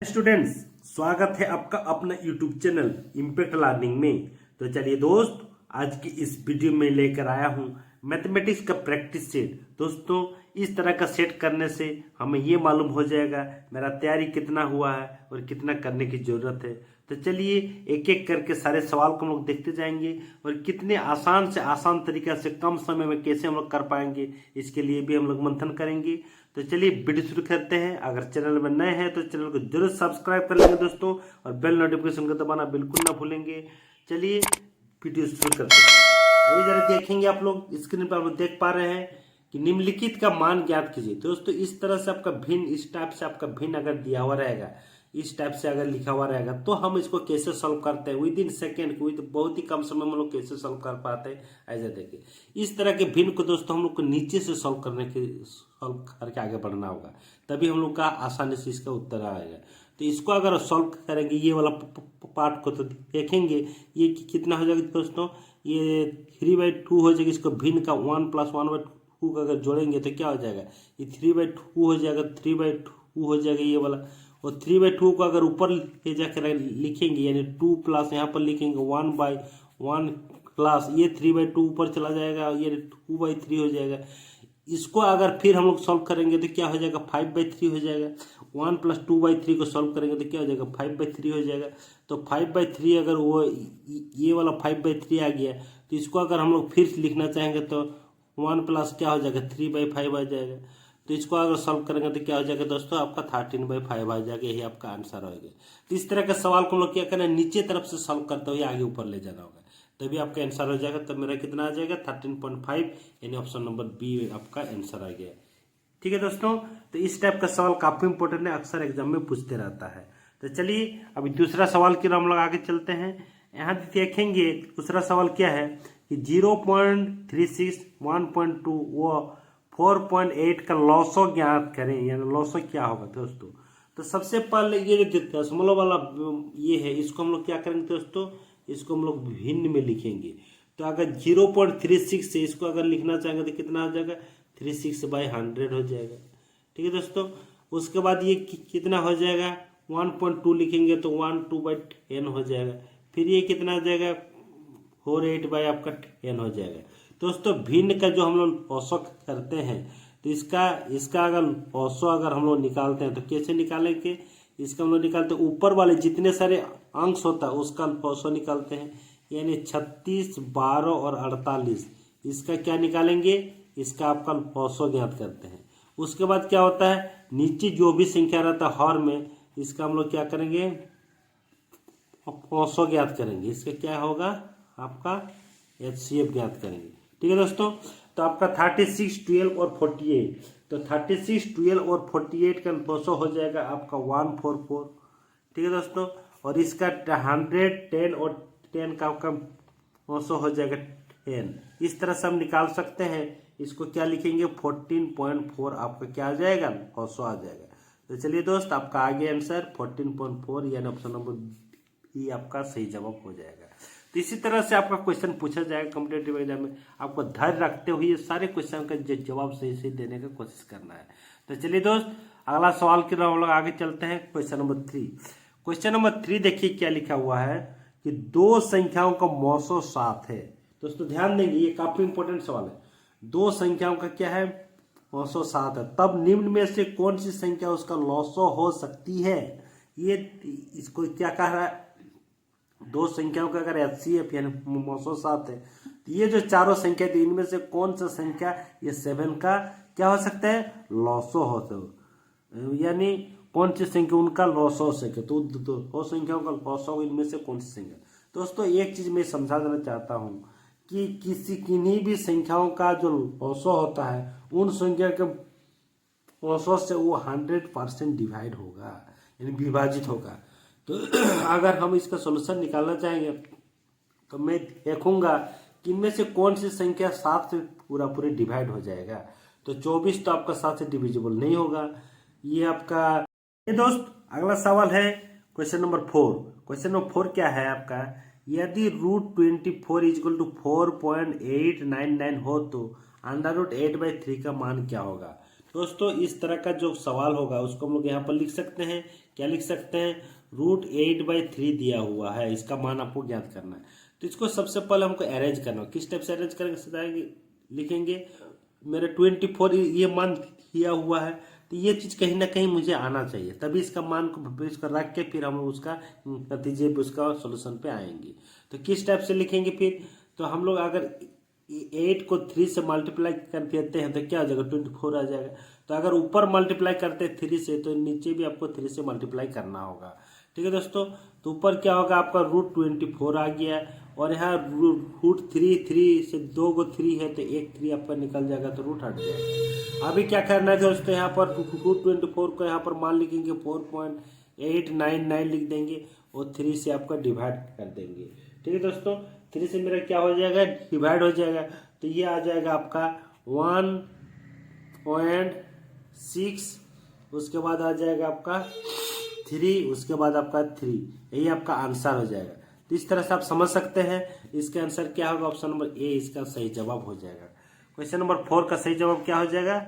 Students, स्वागत है आपका अपना यूट्यूब चैनल इम्पैक्ट लर्निंग में। तो चलिए दोस्त, आज की इस वीडियो में लेकर आया हूँ मैथमेटिक्स का प्रैक्टिस सेट। दोस्तों, इस तरह का सेट करने से हमें ये मालूम हो जाएगा मेरा तैयारी कितना हुआ है और कितना करने की जरूरत है। तो चलिए एक एक करके सारे सवाल को हम लोग देखते जाएंगे और कितने आसान से आसान तरीका से कम समय में कैसे हम लोग कर पाएंगे, इसके लिए भी हम लोग मंथन करेंगे। तो चलिए वीडियो शुरू करते हैं। अगर चैनल में नए हैं तो चैनल को जरूर सब्सक्राइब कर लेंगे दोस्तों, और बेल नोटिफिकेशन को दबाना बिल्कुल ना भूलेंगे। चलिए वीडियो शुरू करते हैं। आइए जरा देखेंगे, आप लोग स्क्रीन पर आप लोग देख पा रहे हैं कि निम्नलिखित का मान ज्ञात कीजिए। दोस्तों, इस तरह से आपका भिन्न, इस टाइप से आपका भिन्न अगर दिया हुआ रहेगा, इस टाइप से अगर लिखा हुआ रहेगा, तो हम इसको कैसे सॉल्व करते हैं विद इन सेकेंड, विद बहुत ही कम समय में हम लोग कैसे सॉल्व कर पाते हैं। ऐसा देखिए, इस तरह के भिन्न को दोस्तों हम लोग को नीचे से सॉल्व करके आगे बढ़ना होगा, तभी हम लोग का आसानी से इसका उत्तर आएगा। तो इसको अगर सॉल्व करेंगे, ये वाला पार्ट को तो देखेंगे, ये कितना हो जाएगा दोस्तों, ये 3/2 हो जाएगा। इसको भिन्न का 1 + 1/2 का अगर जोड़ेंगे तो क्या हो जाएगा, ये 3/2 हो जाएगा, 3/2 हो जाएगा ये वाला। और 3/2 को अगर ऊपर ले जाकर लिखेंगे, यानी 2 प्लस यहाँ पर लिखेंगे 1/1 प्लस ये 3/2 ऊपर चला जाएगा, ये 2/3 हो जाएगा। इसको अगर फिर हम लोग सॉल्व करेंगे तो क्या हो जाएगा, 5/3 हो जाएगा। 1 + 2/3 को सॉल्व करेंगे तो क्या हो जाएगा, 5/3 हो जाएगा। तो 5/3 अगर वो ये वाला 5/3 आ गया, तो इसको अगर हम लोग फिर लिखना चाहेंगे तो 1 प्लस क्या हो जाएगा, 3/5 आ जाएगा। तो इसको अगर सॉल्व करेंगे तो क्या हो जाएगा दोस्तों, आपका 13/5 आ जाएगा। यही आपका आंसर होगा। तो इस तरह के सवाल को हम लोग क्या करना है, नीचे तरफ से सॉल्व करते हुए आगे ऊपर ले जाना होगा, तभी आपका आंसर हो जाएगा। तो मेरा कितना आ जाएगा, 13.5, यानी ऑप्शन नंबर बी आपका आंसर आ गया। ठीक है दोस्तों, तो इस टाइप का सवाल काफी इंपॉर्टेंट है, अक्सर एग्जाम में पूछते रहता है। तो चलिए अभी दूसरा सवाल की हम लोग आगे चलते हैं। यहाँ देखेंगे दूसरा सवाल क्या है कि 0.36, 1.2 व 4.8 का लॉसो ज्ञात करें, यानी लॉसो क्या होगा दोस्तों। तो सबसे पहले ये जो दशमलव वाला ये है, इसको हम लोग क्या करेंगे दोस्तों, इसको हम लोग भिन्न में लिखेंगे। तो अगर 0.36 से इसको अगर लिखना चाहेंगे तो कितना हो जाएगा, 36/100 हो जाएगा। ठीक है दोस्तों, उसके बाद ये कितना हो जाएगा, 1.2 लिखेंगे तो 1/2/10 हो जाएगा। फिर ये कितना हो जाएगा, 4/8 आपका 10 हो जाएगा। दोस्तों, भिन्न का जो हम लोग औसत करते हैं, तो इसका अगर औसत अगर हम लोग निकालते हैं तो कैसे निकालेंगे, इसका हम लोग निकालते हैं ऊपर वाले जितने सारे अंश होता है उसका औसत निकालते हैं, यानी 36, 12 और 48, इसका क्या निकालेंगे, इसका आपका औसत ज्ञात करते हैं। उसके बाद क्या होता है, नीचे जो भी संख्या रहता है हर में, इसका हम लोग क्या करेंगे, औसत ज्ञात करेंगे। इसका क्या होगा, आपका HCF ज्ञात करेंगे। ठीक है दोस्तों, तो आपका 36, 12 और 48, तो 36, 12 और 48 का औसत हो जाएगा आपका 144। ठीक है दोस्तों, और इसका 100, 10 और 10 का आपका औसत हो जाएगा 10। इस तरह से हम निकाल सकते हैं। इसको क्या लिखेंगे, 14.4 आपका क्या आ जाएगा, औसत आ जाएगा। तो चलिए दोस्त, आपका आ गया आंसर 14.4, यानी ऑप्शन नंबर बी आपका सही जवाब हो जाएगा। तो इसी तरह से आपका क्वेश्चन पूछा जाएगा कॉम्पिटेटिव एग्जाम में। आपको धैर्य रखते हुए सारे क्वेश्चन का जवाब सही सही देने का कोशिश करना है। तो चलिए दोस्त, अगला सवाल की हम लोग आगे चलते हैं। Question number 3। क्वेश्चन नंबर 3 देखिए क्या लिखा हुआ है कि दो संख्याओं का मौसो 7 है। दोस्तों ध्यान देंगे, ये काफी इंपॉर्टेंट सवाल है। दो संख्याओं का क्या है, मौसो 7 है, तब निम्न में से कौन सी संख्या उसका लॉसो हो सकती है। ये इसको क्या कह रहा है, दो संख्याओं का अगर HCF यानी मौसो 7 है, तो ये जो चारों संख्या थी, इनमें से कौन सा संख्या ये 7 का क्या हो सकता है, लॉसो हो सकता, यानी कौन सी संख्या उनका लॉस हो सके। तो दो संख्याओं का लॉस हो, इनमें से कौन सी संख्या। दोस्तों, एक चीज मैं समझा देना चाहता हूँ कि किन्हीं भी संख्याओं का जो लॉस होता है, उन संख्या के लॉस से वो 100% डिवाइड होगा, यानी विभाजित होगा। तो अगर हम इसका सॉल्यूशन निकालना चाहेंगे तो मैं देखूंगा कि इनमें से कौन सी संख्या 7 से पूरी डिवाइड हो जाएगा। तो 24 तो आपका 7 से डिविजिबल नहीं होगा। ये आपका ये दोस्त, अगला सवाल है क्वेश्चन नंबर 4। क्वेश्चन नंबर 4 क्या है आपका, यदि √24 = 4.899 हो तो √8/3 का मान क्या होगा। दोस्तों, इस तरह का जो सवाल होगा उसको हम लोग यहाँ पर लिख सकते हैं क्या लिख सकते हैं, √8/3 दिया हुआ है, इसका मान आपको ज्ञात करना है। तो इसको सबसे पहले हमको अरेंज करना है। किस टाइप से अरेंज करेंगे, बताएंगे, लिखेंगे मेरे 24 ये मान दिया हुआ है, तो ये चीज कहीं ना कहीं मुझे आना चाहिए, तभी इसका मान को बेस कर रख के फिर हम उसका नतीजे पे उसका सोल्यूशन पे आएंगे। तो किस टाइप से लिखेंगे फिर, तो हम लोग अगर 8 को 3 से मल्टीप्लाई कर देते हैं तो क्या हो जाएगा, 24 आ जाएगा। तो अगर ऊपर मल्टीप्लाई करते हैं 3 से, तो नीचे भी आपको 3 से मल्टीप्लाई करना होगा। ठीक है दोस्तों, तो ऊपर क्या होगा आपका √24 आ गया, और यहाँ √3 से 2 को 3 है तो एक 3 आपका निकल जाएगा, तो रूट हट जाएगा। अभी क्या करना है दोस्तों, यहाँ पर √24 को यहाँ पर मान लिखेंगे 4.899 लिख देंगे और 3 से आपका डिवाइड कर देंगे। ठीक है दोस्तों, 3 से मेरा क्या हो जाएगा, डिवाइड हो जाएगा, तो ये आ जाएगा आपका 1.6, उसके बाद आ जाएगा आपका 3, उसके बाद आपका 3, यही आपका आंसर हो जाएगा। तो इस तरह से आप समझ सकते हैं इसका आंसर क्या होगा, ऑप्शन नंबर ए इसका सही जवाब हो जाएगा। क्वेश्चन नंबर 4 का सही जवाब क्या हो जाएगा,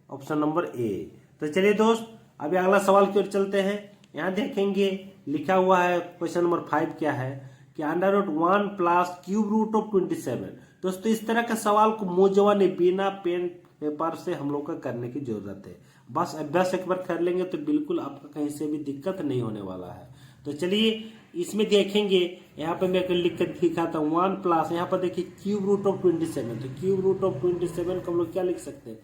ऑप्शन नंबर ए। तो चलिए दोस्त, अभी अगला सवाल की ओर चलते हैं। यहाँ देखेंगे लिखा हुआ है क्वेश्चन नंबर 5 क्या है कि √1 + क्यूब रूट ऑफ 27। दोस्तों इस तरह के सवाल को मुंह बिना पेन पेपर से हम लोग का करने की जरूरत है। बस अभ्यास एक बार कर लेंगे तो बिल्कुल आपका कहीं से भी दिक्कत नहीं होने वाला है। तो चलिए इसमें देखेंगे, यहाँ पे मैं लिख कर दिखाता हूँ 1 +, यहाँ पर देखिए क्यूब रूट ऑफ 27। तो क्यूब रूट ऑफ 27 को हम लोग क्या लिख सकते हैं,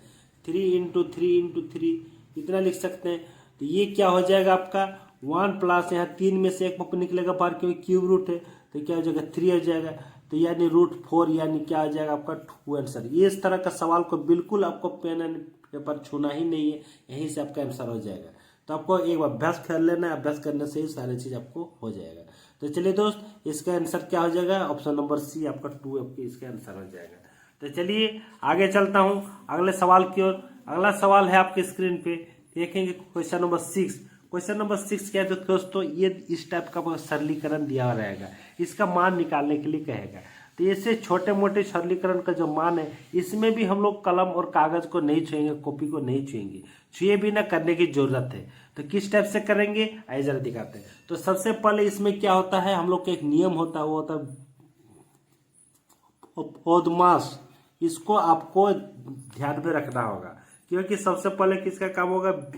3 × 3 × 3 इतना लिख सकते हैं। तो ये क्या हो जाएगा आपका 1 +, यहाँ 3 में से एक निकलेगा बाहर क्योंकि क्यूब रूट है, तो क्या हो जाएगा 3 हो जाएगा। तो यानी √4 यानी क्या आ जाएगा आपका 2 आंसर। ये इस तरह का सवाल को बिल्कुल आपको पेन एंड पेपर छूना ही नहीं है, यहीं से आपका आंसर हो जाएगा। तो आपको एक अभ्यास कर लेना है, अभ्यास करने से ही सारी चीज आपको हो जाएगा। तो चलिए दोस्त, इसका आंसर क्या हो जाएगा, ऑप्शन नंबर सी आपका 2 आपके इसका आंसर हो जाएगा। तो चलिए आगे चलता हूँ अगले सवाल की ओर। अगला सवाल है आपके स्क्रीन पे, देखेंगे क्वेश्चन नंबर 6। क्वेश्चन नंबर 6 क्या है दोस्तों, ये इस टाइप का सरलीकरण दिया रहेगा, इसका मान निकालने के लिए कहेगा। तो ऐसे छोटे मोटे सरलीकरण का जो मान है, इसमें भी हम लोग कलम और कागज को नहीं छुएंगे, कॉपी को नहीं छुएंगे, छुए बिना करने की जरूरत है। तो किस टाइप से करेंगे आइए जरा दिखाते हैं। तो सबसे पहले इसमें क्या होता है, हम लोग का एक नियम होता है, वो होता है पौधमास। इसको आपको ध्यान में रखना होगा, क्योंकि सबसे पहले किसका काम होगा,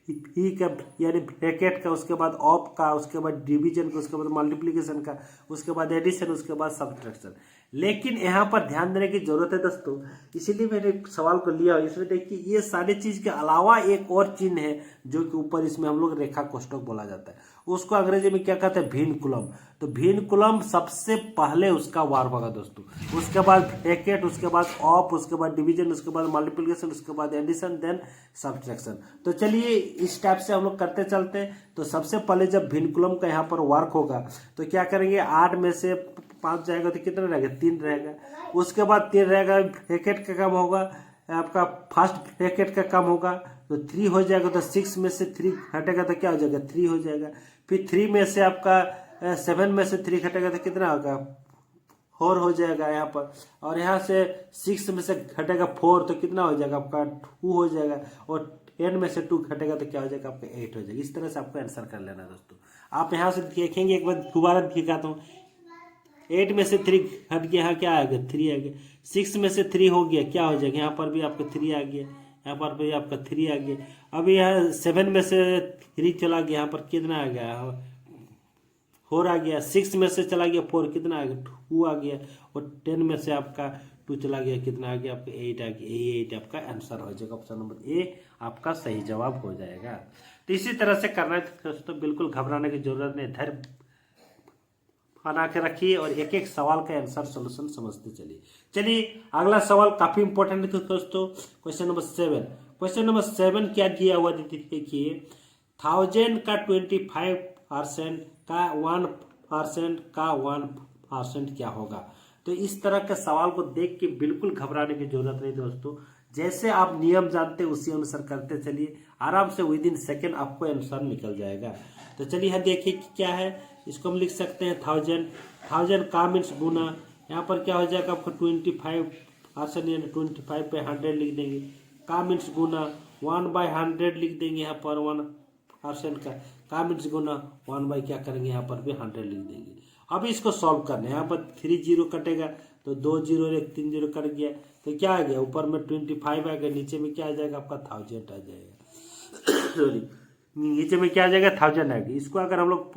ई का यानी ब्रैकेट का, उसके बाद ऑफ का, उसके बाद डिवीजन का, उसके बाद मल्टीप्लिकेशन का, उसके बाद एडिशन, उसके बाद सब्ट्रैक्शन। लेकिन यहाँ पर ध्यान देने की जरूरत है दोस्तों, इसीलिए मैंने सवाल को लिया। इसमें देखिए ये सारी चीज के अलावा एक और चिन्ह है जो कि ऊपर इसमें हम लोग रेखा कोष्ठक बोला जाता है, उसको अंग्रेजी में क्या कहते हैं, भिन्नकुलम। तो भिन्नकुलम सबसे पहले उसका वार होगा दोस्तों, उसके बाद ब्रैकेट, उसके बाद ऑफ, उसके बाद डिवीजन, उसके बाद मल्टीप्लिकेशन, उसके बाद एडिशन, देन सब्ट्रैक्शन। तो चलिए इस टाइप से हम लोग करते चलते हैं। तो सबसे पहले जब भिन्नकुलम का यहाँ पर वर्क होगा तो क्या करेंगे, 8 में से 5 जाएगा तो कितना रहेगा, 3 रहेगा। उसके बाद 3 रहेगा, ब्रैकेट का काम होगा आपका, फर्स्ट ब्रैकेट का काम होगा तो 3 हो जाएगा। तो 6 में से 3 घटेगा तो क्या हो जाएगा, 3 हो जाएगा। फिर 3 में से आपका 7 में से 3 घटेगा तो कितना होगा, 4 हो जाएगा यहाँ पर। और यहाँ से 6 में से घटेगा 4 तो कितना हो जाएगा आपका 2 हो जाएगा। और 10 में से 2 घटेगा तो क्या हो जाएगा आपका 8 हो जाएगा। इस तरह से आपको आंसर कर लेना दोस्तों। आप यहाँ से देखेंगे, एक बार दोबारा दिखाता हूँ, 8 में से 3 घट गया, यहाँ क्या आ गया, 3 आ गया। 6 में से 3 हो गया, क्या हो जाएगा, यहाँ पर भी आपका 3 आ गया, यहाँ पर भी आपका 3 आ गया। अभी यहाँ 7 में से 3 चला गया, यहाँ पर कितना आ गया, 4 आ गया। 6 में से चला गया 4, कितना आ गया, 2 आ गया। और 10 में से आपका 2 चला गया, कितना आ गया आपका 8 आ गया। 8 आपका आंसर हो जाएगा, ऑप्शन नंबर ए आपका सही जवाब हो जाएगा। तो इसी तरह से करना है दोस्तों, बिल्कुल घबराने की जरूरत नहीं, धैर्य बना के रखिए और एक एक सवाल का आंसर सोल्यूशन समझते चलिए। चलिए अगला सवाल काफी इंपॉर्टेंट है दोस्तों, क्वेश्चन नंबर 7। क्वेश्चन नंबर 7 क्या दिया हुआ देखिए, 1000 का 25% का 1% का 1% क्या होगा। तो इस तरह के सवाल को देख के बिल्कुल घबराने की जरूरत नहीं दोस्तों, जैसे आप नियम जानते हैं उसी अनुसार करते चलिए, आराम से विद इन सेकेंड आपको आंसर निकल जाएगा। तो चलिए यहाँ देखिए क्या है, इसको हम लिख सकते हैं 1000 का मीन्स गुना, यहाँ पर क्या हो जाएगा आपको 25% यानी 25 पे 100 लिख देंगे, का मीन्स गुना 1/100 लिख देंगे यहाँ पर 1% का, का मीन्स गुना 1 बाई क्या करेंगे यहाँ पर भी 100 लिख देंगे। अब इसको सॉल्व करना है, यहाँ पर 3 जीरो कटेगा तो 2 जीरो और 1 3 जीरो कट गया तो क्या आ गया, ऊपर में 25 आ गया, नीचे में क्या आ जाएगा आपका 1000 आ जाएगा सॉरी नीचे में क्या आ जाएगा 1000 आएगा। इसको अगर हम लोग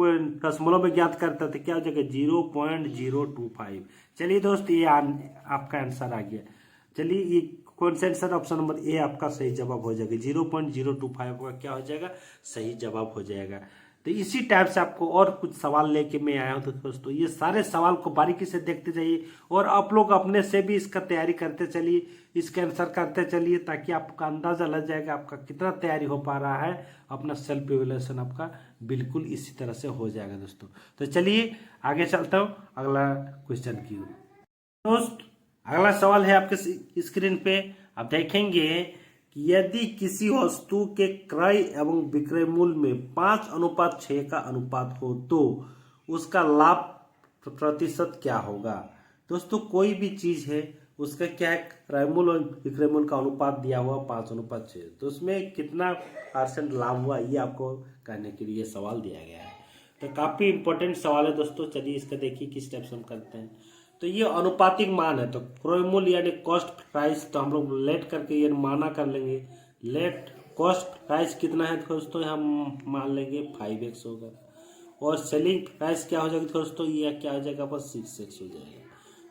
दशमलव में ज्ञात करते हैं तो क्या हो जाएगा 0.025। चलिए दोस्त ये आपका आंसर आ गया। चलिए ये कौन सा आंसर, ऑप्शन नंबर ए आपका सही जवाब हो जाएगा। 0.025 का क्या हो जाएगा, सही जवाब हो जाएगा। तो इसी टाइप से आपको और कुछ सवाल लेके मैं आया हूँ। तो दोस्तों ये सारे सवाल को बारीकी से देखते जाइए और आप लोग अपने से भी इसका तैयारी करते चलिए, इसके आंसर करते चलिए, ताकि आपका अंदाजा लग जाएगा आपका कितना तैयारी हो पा रहा है। अपना सेल्फ इवैल्यूएशन आपका बिल्कुल इसी तरह से हो जाएगा दोस्तों। तो चलिए आगे चलता हूँ अगला क्वेश्चन की ओर। दोस्त अगला सवाल है आपके स्क्रीन पे, आप देखेंगे कि यदि किसी वस्तु के क्रय एवं विक्रय मूल्य में 5:6 का अनुपात हो तो उसका लाभ प्रतिशत क्या होगा। दोस्तों कोई भी चीज है उसका क्या है, क्रय मूल्य और विक्रय मूल्य का अनुपात दिया हुआ 5:6, तो उसमें कितना % लाभ हुआ ये आपको कहने के लिए सवाल दिया गया है। तो काफी इंपॉर्टेंट सवाल है दोस्तों। चलिए इसका देखिए किस टाइप से हम करते हैं। तो ये अनुपातिक मान है, तो क्रय मूल्य यानी कॉस्ट प्राइस, तो हम लोग लेट करके ये माना कर लेंगे। लेट कॉस्ट प्राइस कितना है दोस्तों, हम मान लेंगे 5x होगा। और सेलिंग प्राइस क्या हो जाएगी दोस्तों, ये क्या हो जाएगा बस 6x हो जाएगा।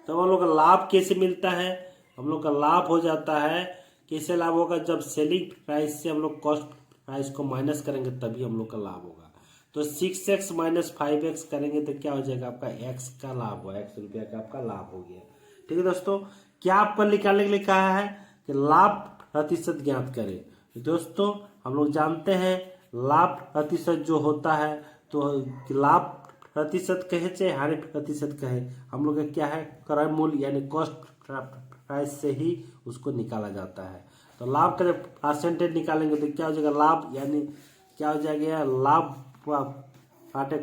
तो हम लोग का लाभ कैसे मिलता है, हम लोग का लाभ हो जाता है, कैसे लाभ होगा, जब सेलिंग प्राइस से हम लोग कॉस्ट प्राइस को माइनस करेंगे तभी हम लोग का लाभ होगा। तो 6x माइनस 5x करेंगे तो क्या हो जाएगा आपका x का लाभ हुआ, x रुपया का आपका लाभ हो गया। ठीक है दोस्तों, क्या आपको निकालने के लिए कहा है कि लाभ प्रतिशत ज्ञात करें। दोस्तों हम लोग जानते हैं लाभ प्रतिशत जो होता है, तो लाभ प्रतिशत कहे चाहे हानि प्रतिशत कहे, हम लोग का क्या है क्रय मूल्य यानी कॉस्ट प्राइस से ही उसको निकाला जाता है। तो लाभ का जब परसेंटेज निकालेंगे तो क्या हो जाएगा, लाभ यानी क्या हो जाएगा, लाभ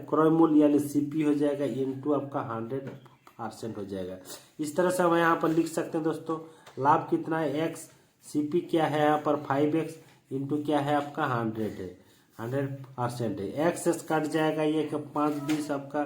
क्रय मूल्य यानी सीपी हो जाएगा इनटू आपका 100% हो जाएगा। इस तरह से हम यहाँ पर लिख सकते हैं दोस्तों, लाभ कितना है x, सीपी क्या है यहाँ पर 5x इंटू क्या है आपका 100 है, 100% है। x कट जाएगा, ये 5 20 आपका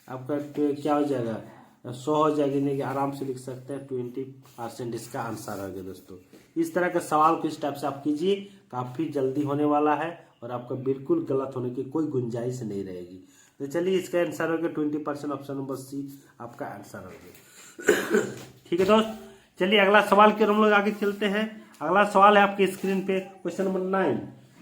क्या हो जाएगा 100 हो जाएगी, नहीं आराम से लिख सकते हैं 20% इसका आंसर आ गया दोस्तों। इस तरह के सवाल को इस टाइप से आप कीजिए, काफी जल्दी होने वाला है और आपका बिल्कुल गलत होने की कोई गुंजाइश नहीं रहेगी। तो चलिए इसका आंसर हो गया 20%, ऑप्शन नंबर सी आपका आंसर हो गया। ठीक है दोस्त, चलिए अगला सवाल की हम लोग आगे चलते हैं। अगला सवाल है आपके स्क्रीन पे क्वेश्चन नंबर 9।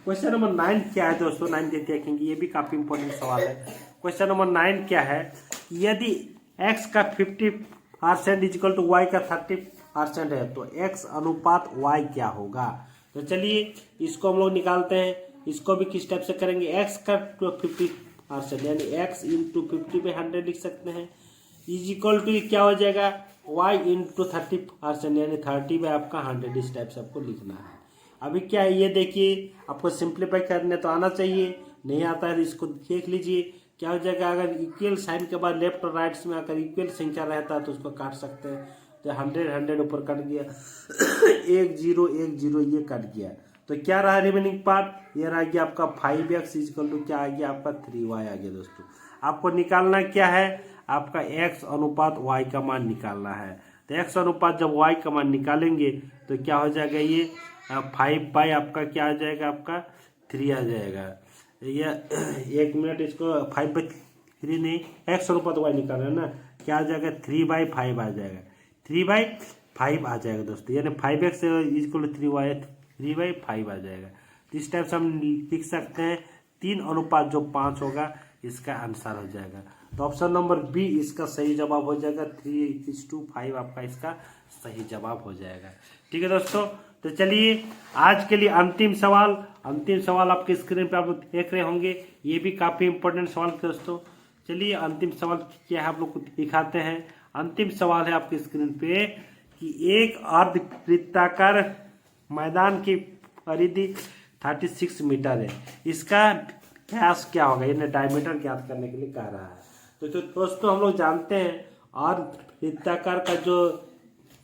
क्वेश्चन नंबर 9 क्या है दोस्तों, 9 देखेंगे, ये भी काफी इंपॉर्टेंट सवाल है। क्वेश्चन नंबर 9 क्या है, यदि x का 50% इजिकल टू y का 30% है तो x अनुपात y क्या होगा। तो चलिए इसको हम लोग निकालते हैं। इसको भी किस टाइप से करेंगे, x का 50% यानी x इंटू 50/100 लिख सकते हैं, इजिकल टू क्या हो जाएगा y इंटू 30% यानी 30 बाय आपका 100। इस टाइप से आपको लिखना है। अभी क्या है ये देखिए, आपको सिंप्लीफाई करने तो आना चाहिए, नहीं आता है तो इसको देख लीजिए क्या हो जाएगा। अगर इक्वल साइन के बाद लेफ्ट और राइट में अगर इक्वल संख्या रहता है तो उसको काट सकते हैं। तो 100 ऊपर कट गया 1 0 1 0 ये कट गया, तो क्या रहा रिमेनिंग पार्ट, ये रह गया आपका 5x इक्वल टू क्या आ गया आपका 3y आ गया। दोस्तों आपको निकालना क्या है, आपका x अनुपात y का मान निकालना है। तो x अनुपात जब y का मान निकालेंगे तो क्या हो जाएगा, ये 5 बाई आपका क्या आ जाएगा आपका 3 आ जाएगा। ये 1 मिनट, इसको 5/3 नहीं, x अनुपात y निकालना है ना, क्या आ जाएगा 3/5 आ जाएगा, 3/5 आ जाएगा दोस्तों, यानी 5x इक्वल टू 3y 3/5 आ जाएगा। तो इस टाइप से हम लिख सकते हैं 3:5 होगा इसका आंसर हो जाएगा। तो ऑप्शन नंबर बी इसका सही जवाब हो जाएगा, 3:5 आपका इसका सही जवाब हो जाएगा। ठीक है दोस्तों, तो चलिए आज के लिए अंतिम सवाल आपके स्क्रीन पे आप लोग देख रहे होंगे, ये भी काफी इंपॉर्टेंट सवाल दोस्तों। चलिए अंतिम सवाल क्या है आप लोग को दिखाते हैं। अंतिम सवाल है आपके स्क्रीन पे कि एक अर्धवृत्ताकार मैदान की परिधि 36 मीटर है, इसका व्यास क्या होगा, यानी डायमीटर ज्ञात करने के लिए कह रहा है। तो दोस्तों हम लोग जानते हैं अर्धवृत्ताकार का जो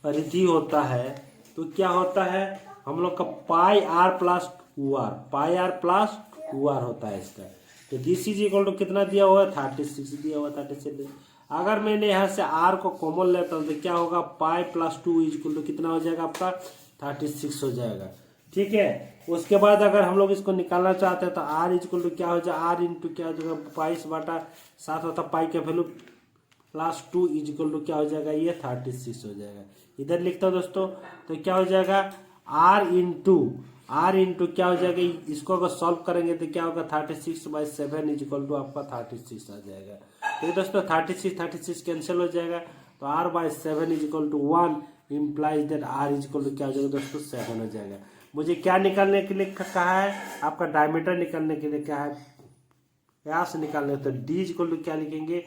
परिधि होता है तो क्या होता है, हम लोग का पाई आर प्लस 2r होता है इसका। तो दिस इज इक्वल टू कितना दिया हुआ है 36 दिया हुआ 36। अगर मैंने यहाँ से r को कॉमन लेता हूँ तो क्या होगा pi plus 2 is equal to कितना हो जाएगा आपका 36 हो जाएगा। ठीक है, उसके बाद अगर हम लोग इसको निकालना चाहते हैं तो r इज इक्वल टू क्या हो जाएगा r इंटू क्या हो जाएगा 22/7 होता पाई का value plus 2 is equal to क्या हो जाएगा ये 36 हो जाएगा। इधर लिखता हूँ दोस्तों तो क्या हो जाएगा r इंटू क्या हो जाएगा, इसको अगर सॉल्व करेंगे तो क्या होगा 36/7 इज इक्वल टू आपका 36 आ जाएगा। तो दोस्तों 36 कैंसिल हो जाएगा तो r/7 is equal to 1 implies that r is equal to क्या हो जाएगा दोस्तों 7 हो जाएगा। मुझे क्या निकालने के लिए कहा है, आपका डायमीटर निकालने के लिए कहा है, व्यास निकालने तो d इज इक्वल टू क्या लिखेंगे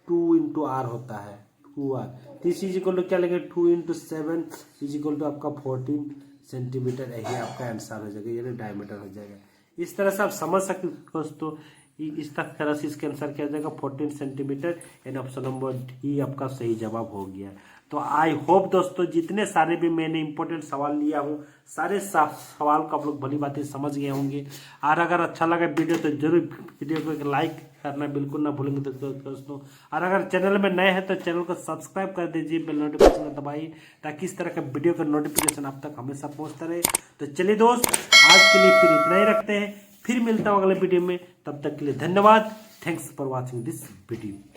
2 इंटू r होता है 2r। This is equal to क्या लिखेंगे 2 इंटू 7 इज इक्वल टू आपका 14 सेंटीमीटर। यही आपका आंसर हो जाएगा, यानी डायमीटर हो जाएगा। इस तरह से आप समझ सकते हो दोस्तों, इस तरह से इसके आंसर क्या हो जाएगा 14 centimetre. And option number D आपका सही जवाब हो गया। तो आई होप दोस्तों जितने सारे भी मैंने इंपॉर्टेंट सवाल लिया हूँ सारे सवाल को आप लोग भली बातें समझ गए होंगे। और अगर अच्छा लगा वीडियो तो जरूर वीडियो को एक लाइक करना बिल्कुल ना भूलेंगे दोस्तों। और अगर चैनल में नए हैं तो चैनल को सब्सक्राइब कर दीजिए, बेल नोटिफिकेशन दबाइए ताकि इस तरह का वीडियो का नोटिफिकेशन आप तक हमेशा पहुँचता रहे। तो चलिए दोस्त आज के लिए फिर इतना ही रखते हैं, फिर मिलता हूँ अगले वीडियो में। तब तक के लिए धन्यवाद। Thanks for watching this video.